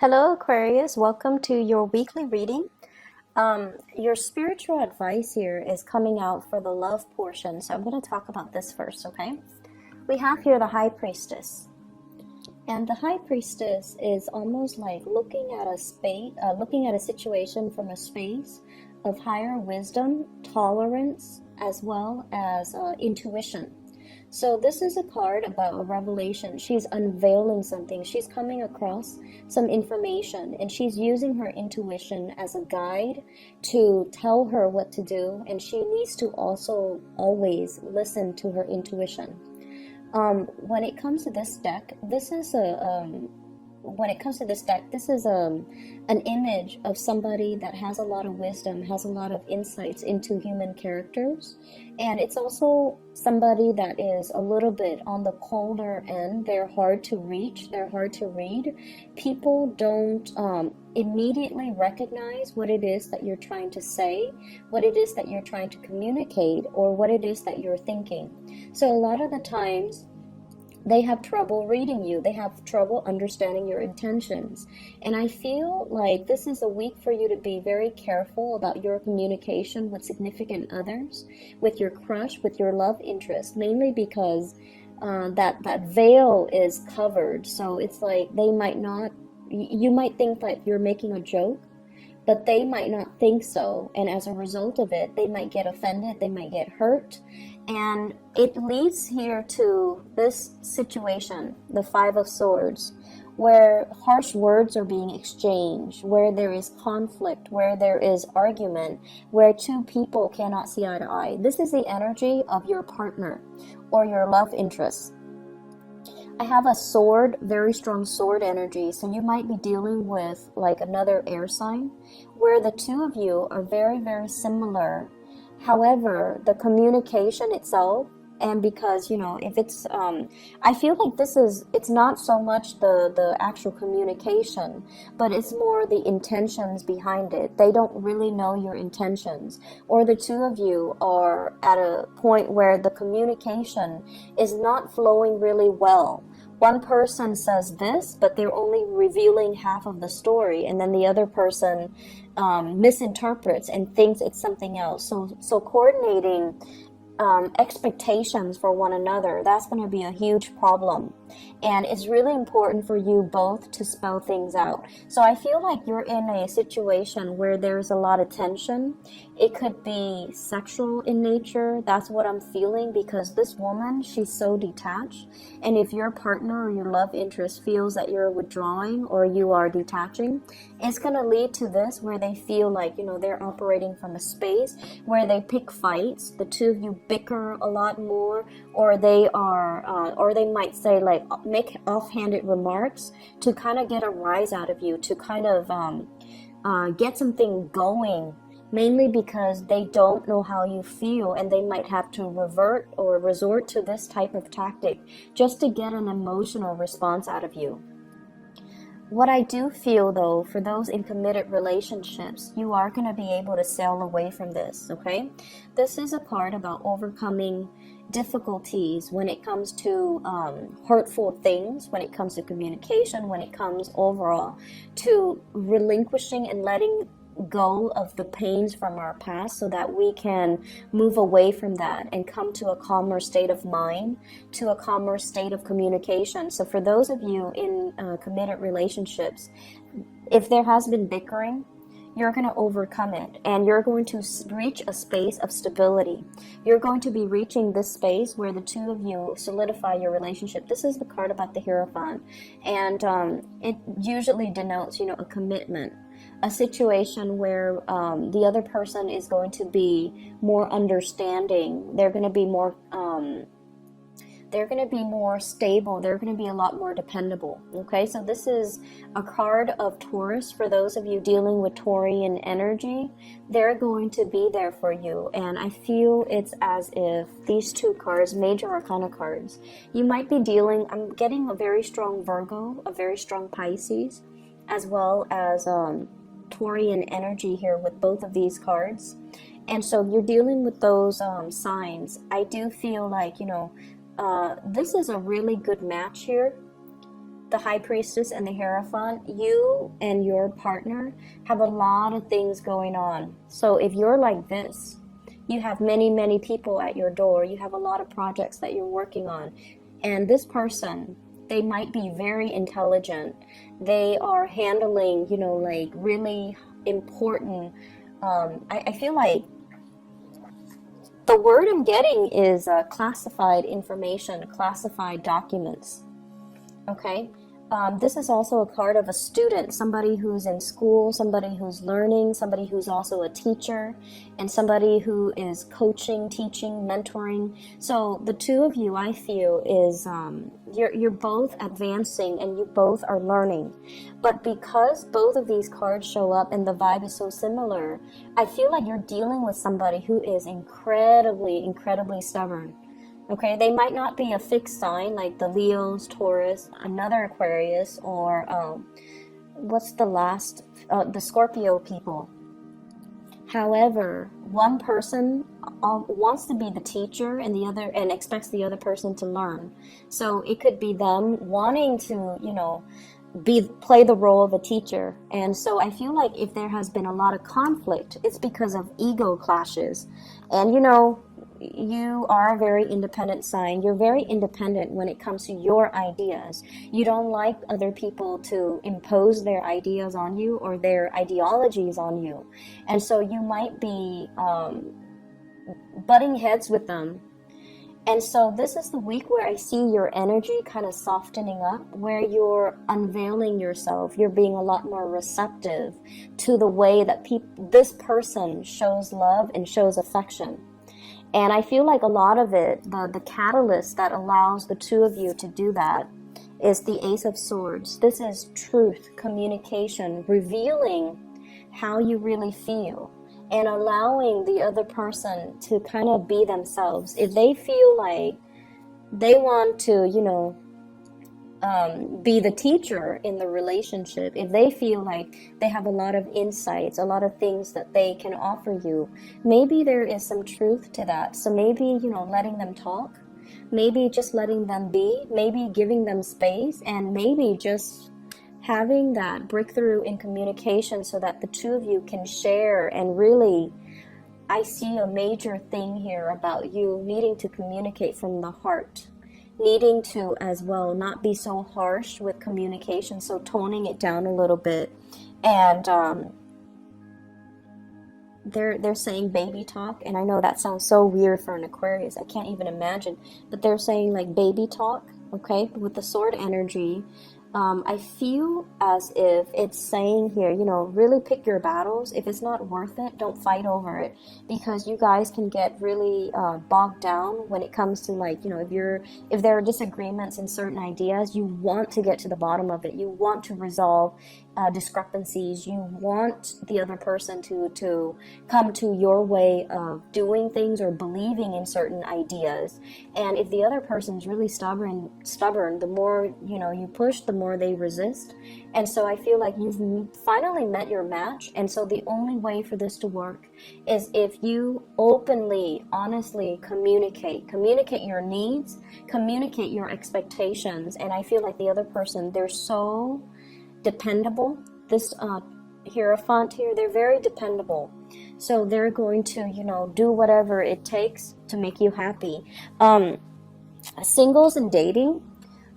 Hello, Aquarius. Welcome to your weekly reading. Your spiritual advice here is coming out for the love portion. So I'm going to talk about this first, okay? We have here the High Priestess. And the High Priestess is almost like looking at a situation from a space of higher wisdom, tolerance, as well as intuition. So this is a card about a revelation. She's unveiling something. She's coming across some information and she's using her intuition as a guide to tell her what to do. And she needs to also always listen to her intuition. When it comes to this deck, this is an image of somebody that has a lot of wisdom, has a lot of insights into human characters, and it's also somebody that is a little bit on the colder end. They're hard to reach, they're hard to read. People don't immediately recognize what it is that you're trying to say, what it is that you're trying to communicate, or what it is that you're thinking. So a lot of the times they have trouble reading you. They have trouble understanding your intentions. And I feel like this is a week for you to be very careful about your communication with significant others, with your crush, with your love interest, mainly because that veil is covered. So it's like you might think that you're making a joke, but they might not think so. And as a result of it, they might get offended, they might get hurt. And it leads here to this situation, the Five of Swords, where harsh words are being exchanged, where there is conflict, where there is argument, where two people cannot see eye to eye. This is the energy of your partner or your love interest. I have a sword, very strong sword energy, so you might be dealing with like another air sign where the two of you are very, very similar. However, the communication itself, and because, if it's, I feel like it's not so much the actual communication, but it's more the intentions behind it. They don't really know your intentions, or the two of you are at a point where the communication is not flowing really well. One person says this, but they're only revealing half of the story, and then the other person misinterprets and thinks it's something else. So coordinating expectations for one another, that's going to be a huge problem. And it's really important for you both to spell things out. So I feel like you're in a situation where there's a lot of tension. It could be sexual in nature. That's what I'm feeling, because this woman, she's so detached. And if your partner or your love interest feels that you're withdrawing or you are detaching, it's going to lead to this where they feel like, they're operating from a space where they pick fights. The two of you bicker a lot more, or they might say, like, make offhanded remarks to kind of get a rise out of you, to kind of get something going, mainly because they don't know how you feel, and they might have to revert or resort to this type of tactic just to get an emotional response out of you. What I do feel, though, for those in committed relationships, you are going to be able to sail away from this, okay? This is a card about overcoming difficulties when it comes to hurtful things, when it comes to communication, when it comes overall to relinquishing and letting go of the pains from our past, so that we can move away from that and come to a calmer state of mind, to a calmer state of communication. So for those of you in committed relationships, if there has been bickering, you're going to overcome it, and you're going to reach a space of stability. You're going to be reaching this space where the two of you solidify your relationship. This is the card about the Hierophant, and it usually denotes, a commitment, a situation where the other person is going to be more understanding. They're going to be more stable. They're going to be a lot more dependable. Okay, so this is a card of Taurus. For those of you dealing with Taurian energy, they're going to be there for you. And I feel it's as if these two cards, major arcana cards, you might be dealing, I'm getting a very strong Virgo, a very strong Pisces, as well as Taurian energy here with both of these cards. And so you're dealing with those signs. I do feel like, this is a really good match here. the High Priestess and the Hierophant, you and your partner have a lot of things going on. So if you're like this, you have many, many people at your door. You have a lot of projects that you're working on. And this person, they might be very intelligent. They are handling, you know, like really important, I feel like the word I'm getting is classified information, classified documents. Okay, this is also a card of a student, somebody who's in school, somebody who's learning, somebody who's also a teacher, and somebody who is coaching, teaching, mentoring. So the two of you, I feel, is you're both advancing and you both are learning. But because both of these cards show up and the vibe is so similar, I feel like you're dealing with somebody who is incredibly, incredibly stubborn. Okay, they might not be a fixed sign like the Leos, Taurus, another Aquarius, or what's the last, the Scorpio people. However, one person wants to be the teacher and the other, and expects the other person to learn. So it could be them wanting to, you know, play the role of a teacher. And so I feel like if there has been a lot of conflict, it's because of ego clashes. And you know, you are a very independent sign. You're very independent when it comes to your ideas. You don't like other people to impose their ideas on you or their ideologies on you. And so you might be butting heads with them. And so this is the week where I see your energy kind of softening up, where you're unveiling yourself. You're being a lot more receptive to the way that this person shows love and shows affection. And I feel like a lot of it, the catalyst that allows the two of you to do that is the Ace of Swords. This is truth, communication, revealing how you really feel and allowing the other person to kind of be themselves. If they feel like they want to, you know, be the teacher in the relationship, if they feel like they have a lot of insights, a lot of things that they can offer you, maybe there is some truth to that. So maybe, you know, letting them talk, maybe just letting them be, maybe giving them space, and maybe just having that breakthrough in communication so that the two of you can share. And really, I see a major thing here about you needing to communicate from the heart, needing to as well not be so harsh with communication, so toning it down a little bit. And they're saying baby talk, and I know that sounds so weird for an Aquarius, I can't even imagine, but they're saying like baby talk. Okay, with the sword energy, I feel as if it's saying here, you know, really pick your battles. If it's not worth it, don't fight over it, because you guys can get really bogged down when it comes to, like, you know, if there are disagreements in certain ideas, you want to get to the bottom of it. You want to resolve discrepancies. You want the other person to come to your way of doing things or believing in certain ideas. And if the other person's really stubborn, the more, you know, you push, the more they resist. And so I feel like you've finally met your match. And so the only way for this to work is if you openly, honestly communicate your needs, communicate your expectations. And I feel like the other person, they're so dependable. This Hierophant here, they're very dependable. So they're going to, you know, do whatever it takes to make you happy. Singles and dating,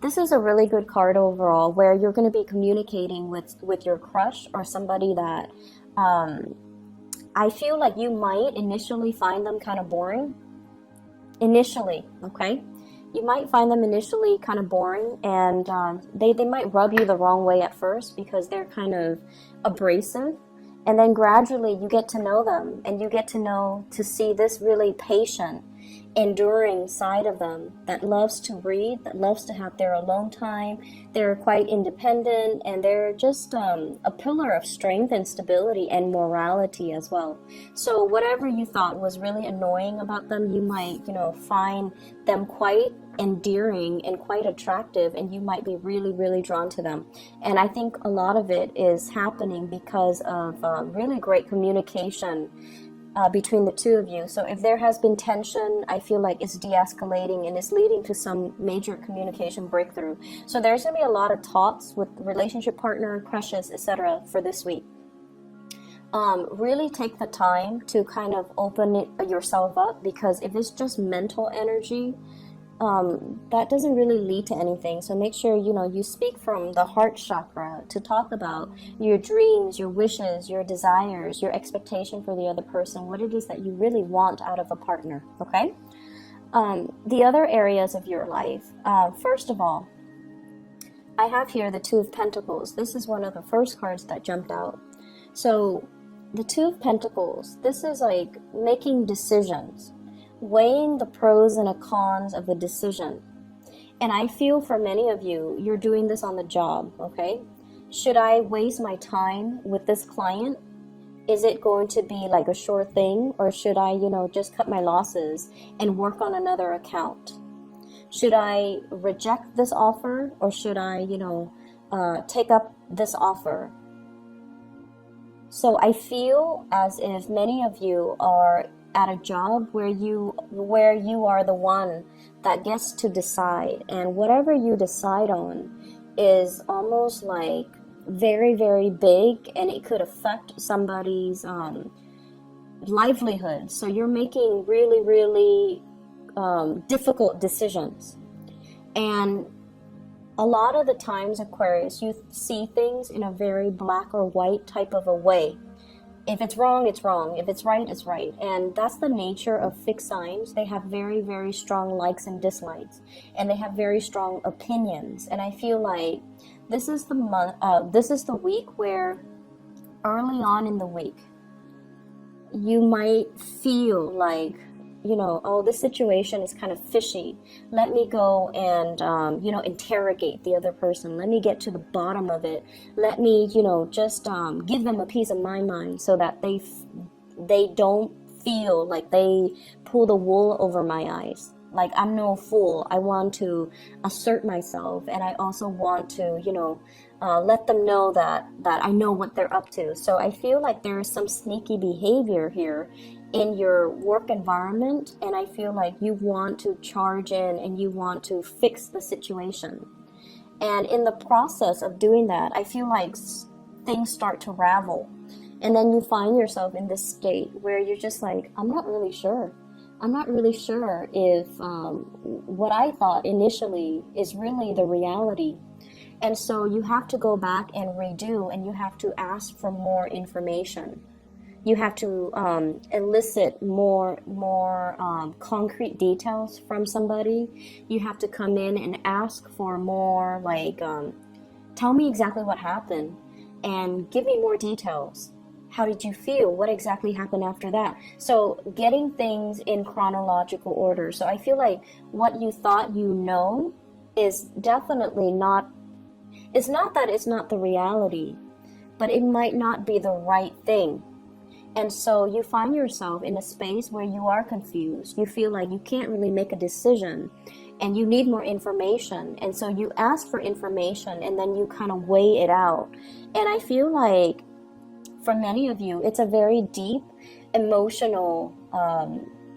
this is a really good card overall, where you're going to be communicating with your crush or somebody that I feel like you might initially find them kind of boring. Initially, okay? You might find them initially kind of boring, and they might rub you the wrong way at first because they're kind of abrasive. And then gradually you get to know them, and you get to see this really patient, enduring side of them that loves to read, that loves to have their alone time. They're quite independent, and they're just a pillar of strength and stability and morality as well. So whatever you thought was really annoying about them, you might, you know, find them quite endearing and quite attractive, and you might be really, really drawn to them. And I think a lot of it is happening because of really great communication between the two of you. So if there has been tension, I feel like it's de-escalating and it's leading to some major communication breakthrough. So there's going to be a lot of talks with relationship partner, crushes, etc. for this week. Really take the time to kind of open yourself up, because if it's just mental energy, that doesn't really lead to anything. So make sure, you speak from the heart chakra to talk about your dreams, your wishes, your desires, your expectation for the other person, what it is that you really want out of a partner, okay? The other areas of your life, first of all, I have here the Two of Pentacles. This is one of the first cards that jumped out. So the Two of Pentacles, this is like making decisions, weighing the pros and the cons of the decision. And I feel for many of you, you're doing this on the job, okay? Should I waste my time with this client? Is it going to be like a sure thing? Or should I, just cut my losses and work on another account? Should I reject this offer, or should I, take up this offer? So I feel as if many of you are at a job where you are the one that gets to decide, and whatever you decide on is almost like very, very big, and it could affect somebody's livelihood. So you're making really, really difficult decisions. And a lot of the times, Aquarius, you see things in a very black or white type of a way. If it's wrong, it's wrong. If it's right, it's right. And that's the nature of fixed signs. They have very, very strong likes and dislikes, and they have very strong opinions. And I feel like this is the week where early on in the week, you might feel like, oh, this situation is kind of fishy. Let me go and, interrogate the other person. Let me get to the bottom of it. Let me, just give them a piece of my mind so that they don't feel like they pull the wool over my eyes. Like, I'm no fool. I want to assert myself, and I also want to, let them know that I know what they're up to. So I feel like there is some sneaky behavior here in your work environment, and I feel like you want to charge in and you want to fix the situation. And in the process of doing that, I feel like things start to ravel, and then you find yourself in this state where you're just like, I'm not really sure if what I thought initially is really the reality. And so you have to go back and redo, and you have to ask for more information. You have to elicit more concrete details from somebody. You have to come in and ask for more, like, tell me exactly what happened and give me more details. How did you feel? What exactly happened after that? So getting things in chronological order. So I feel like what you thought is definitely not, it's not that it's not the reality, but it might not be the right thing. And so you find yourself in a space where you are confused. You feel like you can't really make a decision, and you need more information. And so you ask for information, and then you kind of weigh it out. And I feel like for many of you, it's a very deep, emotional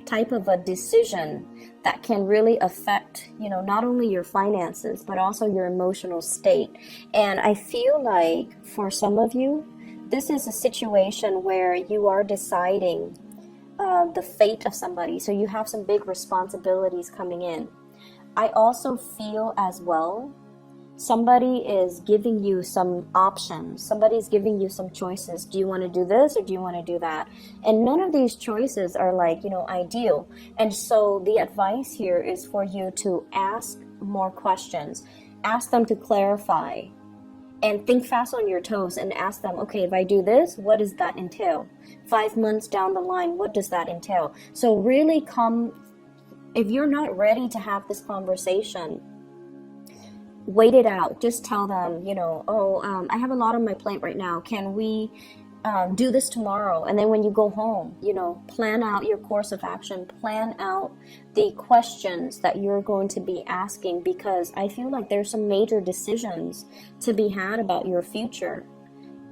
type of a decision that can really affect, not only your finances, but also your emotional state. And I feel like for some of you, this is a situation where you are deciding the fate of somebody. So you have some big responsibilities coming in. I also feel as well, somebody is giving you some options. Somebody's giving you some choices. Do you want to do this or do you want to do that? And none of these choices are like, ideal. And so the advice here is for you to ask more questions. Ask them to clarify. And think fast on your toes and ask them, okay, if I do this, what does that entail? 5 months down the line, what does that entail? So really if you're not ready to have this conversation, wait it out. Just tell them, I have a lot on my plate right now. Can we do this tomorrow? And then when you go home, plan out your course of action, plan out the questions that you're going to be asking, because I feel like there's some major decisions to be had about your future.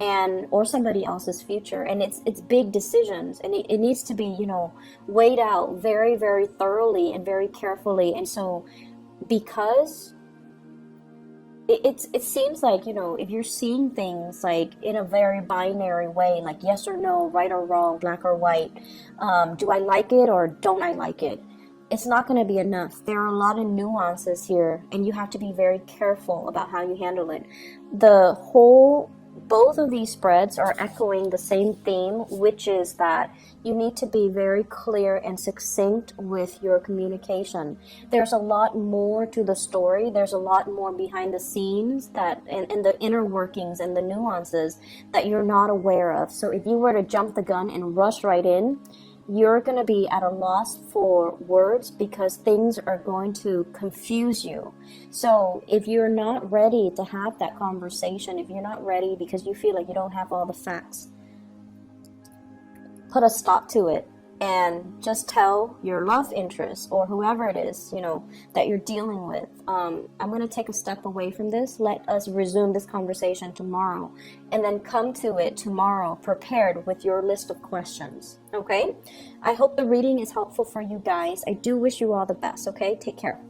and or somebody else's future. And it's big decisions, and it needs to be, you know, weighed out very, very thoroughly and very carefully. And so because it seems like, you know, if you're seeing things like in a very binary way, like yes or no, right or wrong, black or white, do I like it or don't I like it, it's not going to be enough. There are a lot of nuances here, and you have to be very careful about how you handle it. Both of these spreads are echoing the same theme, which is that you need to be very clear and succinct with your communication. There's a lot more to the story. There's a lot more behind the scenes that, and the inner workings and the nuances that you're not aware of. So if you were to jump the gun and rush right in, you're going to be at a loss for words because things are going to confuse you. So if you're not ready to have that conversation, if you're not ready because you feel like you don't have all the facts, put a stop to it and just tell your love interest or whoever it is, you know, that you're dealing with. I'm going to take a step away from this. Let us resume this conversation tomorrow, and then come to it tomorrow prepared with your list of questions. Okay? I hope the reading is helpful for you guys. I do wish you all the best. Okay? Take care.